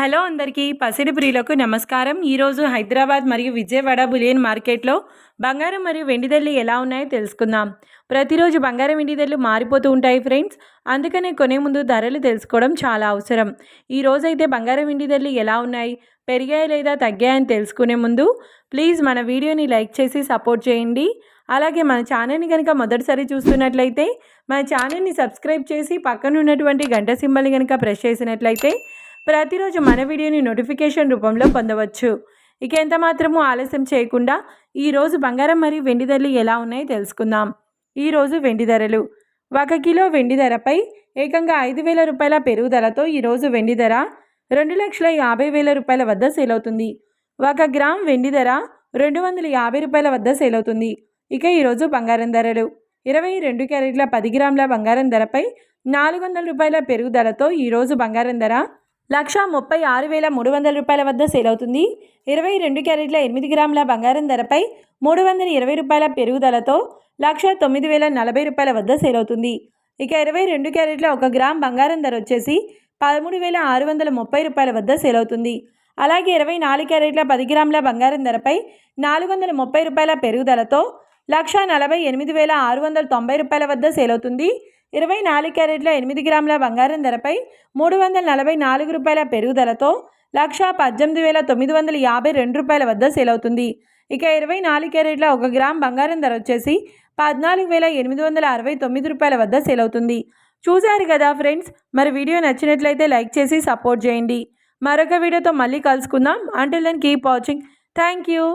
Hello అందరికీ పసిడి ప్రియులకు నమస్కారం. ఈరోజు హైదరాబాద్ మరియు విజయవాడ బులియన్ మార్కెట్లో బంగారం మరియు వెండి ధరలు ఎలా ఉన్నాయో తెలుసుకుందాం. ప్రతిరోజు బంగారం వెండి ధరలు మారిపోతూ ఉంటాయి ఫ్రెండ్స్. అందుకనే కొనే ముందు ధరలు తెలుసుకోవడం చాలా అవసరం. ఈరోజైతే బంగారం వెండి ధరలు ఎలా ఉన్నాయి, పెరిగాయి లేదా తగ్గాయని తెలుసుకునే ముందు ప్లీజ్ మన వీడియోని లైక్ చేసి సపోర్ట్ చేయండి. అలాగే మన ఛానల్ని కనుక మొదటిసారి చూస్తున్నట్లయితే మన ఛానల్ని సబ్స్క్రైబ్ చేసి పక్కన ఉన్నటువంటి గంట సింబల్ని కనుక ప్రెస్ చేసినట్లయితే ప్రతిరోజు మన వీడియోని నోటిఫికేషన్ రూపంలో పొందవచ్చు. ఇక ఎంత మాత్రము ఆలస్యం చేయకుండా ఈరోజు బంగారం మరియు వెండి ధరలు ఎలా ఉన్నాయో తెలుసుకుందాం. ఈరోజు వెండి ధరలు 1 కిలో వెండి ధరపై ఏకంగా 5,000 రూపాయల పెరుగుదలతో ఈరోజు వెండి ధర 2,50,000 రూపాయల వద్ద సేల్ అవుతుంది. 1 గ్రామ్ వెండి ధర 250 రూపాయల వద్ద సేల్ అవుతుంది. ఇక ఈరోజు బంగారం ధరలు 22 క్యారెట్ల 10 గ్రాముల బంగారం ధరపై 400 రూపాయల పెరుగుదలతో ఈరోజు బంగారం ధర 1,36,300 రూపాయల వద్ద సేల్ అవుతుంది. 22 క్యారెట్ల 8 గ్రాముల బంగారం ధరపై 320 రూపాయల పెరుగుదలతో 1,09,040 రూపాయల వద్ద సేల్ అవుతుంది. ఇక 22 క్యారెట్ల 1 గ్రామ్ బంగారం ధర వచ్చేసి 13,630 రూపాయల వద్ద సేల్ అవుతుంది. అలాగే 24 క్యారెట్ల 10 గ్రాముల బంగారం ధరపై 430 రూపాయల పెరుగుదలతో 1,48,690 రూపాయల వద్ద సేల్ అవుతుంది. 24 క్యారెట్ల 8 గ్రాముల బంగారం ధరపై 344 రూపాయల పెరుగుదలతో 1,18,952 రూపాయల వద్ద సేల్ అవుతుంది. ఇక 24 క్యారెట్ల 1 గ్రామ్ బంగారం ధర వచ్చేసి 14,869 రూపాయల వద్ద సేల్ అవుతుంది. చూశారు కదా ఫ్రెండ్స్, మరి వీడియో నచ్చినట్లయితే లైక్ చేసి సపోర్ట్ చేయండి. మరొక వీడియోతో మళ్ళీ కలుసుకుందాం. Until then keep watching. Thank you.